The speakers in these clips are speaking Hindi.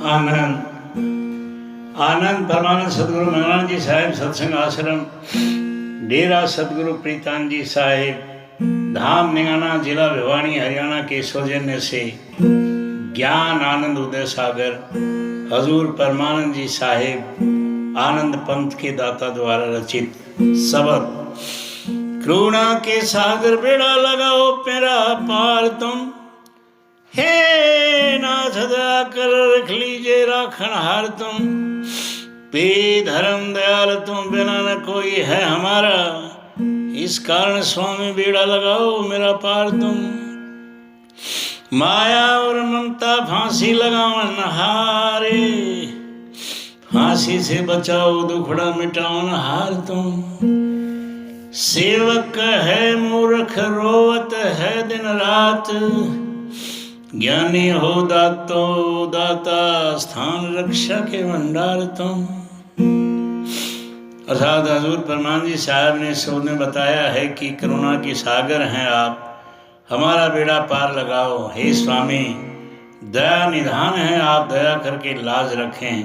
आनंद आनंद परमानंद सतगुरु मंगलानंद जी साहिब सत्संग आश्रम डेरा सतगुरु प्रीतान जी साहिब धाम निगाना जिला भिवानी हरियाणा के सौजन्य से ज्ञान आनंद उदय सागर हजूर परमानंद जी साहिब आनंद पंथ के दाता द्वारा रचित सबद। करुणा के सागर बेड़ा लगाओ मेरा पार तुम, हे नाथ दया कर रख लीजिए राखन हार तुम। पे धर्म दयाल तुम बिना न कोई है हमारा, इस कारण स्वामी बेड़ा लगाओ मेरा पार तुम। माया और ममता फांसी लगाओ नहारे, फांसी से बचाओ दुखड़ा मिटाओ नहार तुम। सेवक है मूर्ख रोवत है दिन रात, ज्ञानी हो दातो दाता स्थान रक्षा के भंडार तुम। अर्थात हजूर परमानंद जी साहब ने शोध में बताया है कि करुणा के सागर हैं आप, हमारा बेड़ा पार लगाओ। हे स्वामी दया निधान है, आप दया करके लाज रखें।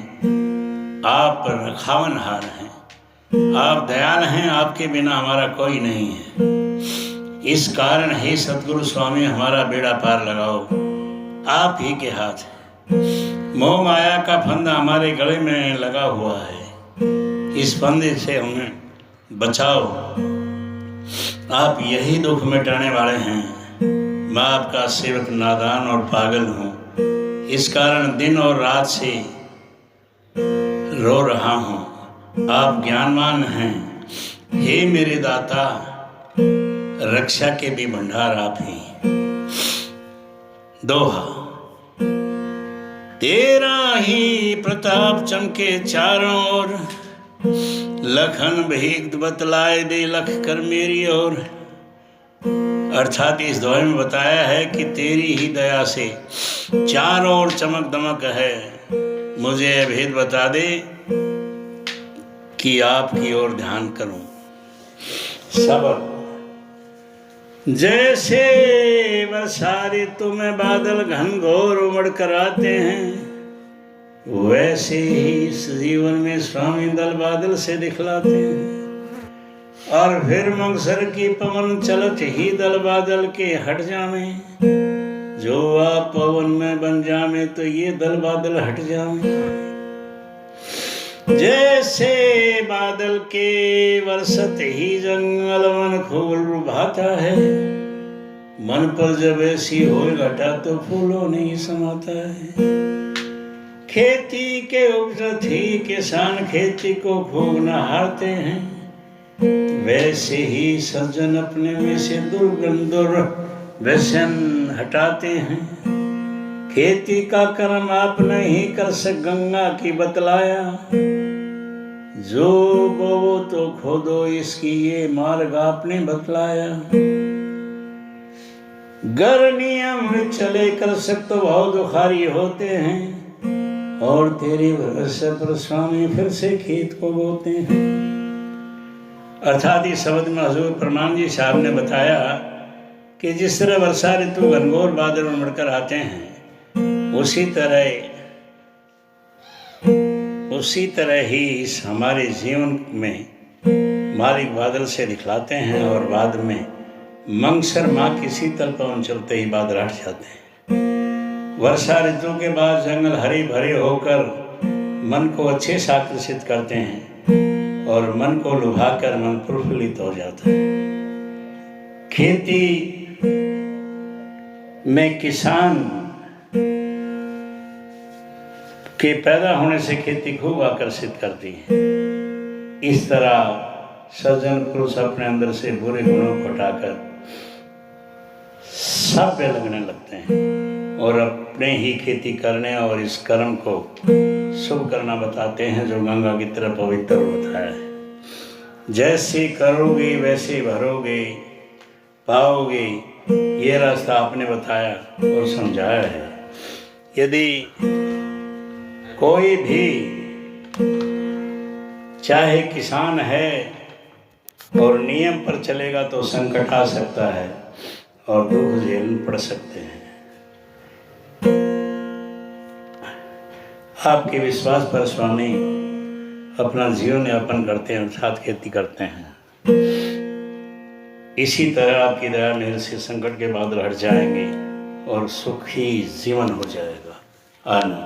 आप रखावनहार हैं, आप दयाल हैं, आपके बिना हमारा कोई नहीं है। इस कारण हे सतगुरु स्वामी हमारा बेड़ा पार लगाओ, आप ही के हाथ है। मोह माया का फंदा हमारे गले में लगा हुआ है, इस फंदे से हमें बचाओ। आप यही दुख मिटाने वाले हैं। मैं आपका सेवक नादान और पागल हूँ, इस कारण दिन और रात से रो रहा हूँ। आप ज्ञानवान हैं, हे मेरे दाता रक्षा के भी भंडार आप ही। दोहा। तेरा ही प्रताप चमके चारों ओर, लखन भीख बतलाए दे लख कर मेरी ओर। अर्थात इस दोहे में बताया है कि तेरी ही दया से चारों ओर चमक दमक है, मुझे भेद बता दे कि आपकी ओर ध्यान करूं। सबक। जैसे बरसारे तुम्हें बादल घनघोर उमड़ कर आते हैं, वैसे ही इस जीवन में स्वामी दल बादल से दिखलाते हैं। और फिर मगसर की पवन चलत ही दल बादल के हट जावे, जो आप पवन में बन जावे तो ये दल बादल हट जावे। जैसे बादल के बरसत ही जंगल मन फूल रुभाता है, मन पर जब ऐसी हो घटा तो फूलों नहीं समाता है। खेती के उपजत ही किसान खेती को खूब नहारते हैं, वैसे ही सज्जन अपने में से दुर्गंध व्यसन हटाते हैं। खेती का कर्म आप नहीं कर सक गंगा की बतलाया, जो बोवो तो खोदो इसकी ये मार्ग आपने बतलाया। गर नियम चले कर सक तो भाव दुखारी होते हैं, और तेरे भरोसे पर स्वामी फिर से खेत को बोते हैं। अर्थात इस शब्द में हजूर परमानंद जी साहब ने बताया कि जिस तरह वर्षा ऋतु घनघोर बादल उमड़कर आते हैं, उसी तरह ही इस हमारे जीवन में मालिक बादल से दिखलाते हैं, और बाद में मंगसर माँ की शीतल पवन चलते ही बादल हट जाते हैं। वर्षा ऋतु के बाद जंगल हरे भरे होकर मन को अच्छे से आकर्षित करते हैं, और मन को लुभाकर मन प्रफुल्लित हो जाता है। खेती में किसान के पैदा होने से खेती खूब आकर्षित करती है। इस तरह सज्जन पुरुष अपने अंदर से बुरे गुणों को हटाकर सभ्य लगने लगते हैं, और अपने ही खेती करने और इस कर्म को शुभ करना बताते हैं, जो गंगा की तरह पवित्र बताया है। जैसे करोगे वैसे भरोगे पाओगे, ये रास्ता आपने बताया और समझाया है। यदि कोई भी चाहे किसान है और नियम पर चलेगा तो संकट आ सकता है और दुख झेलने पड़ सकते हैं। आपके विश्वास पर स्वामी अपना जीवन यापन करते हैं, अर्थात खेती करते हैं। इसी तरह आपकी दया मेरे से संकट के बादल हट जाएंगे और सुखी जीवन हो जाएगा। आनंद।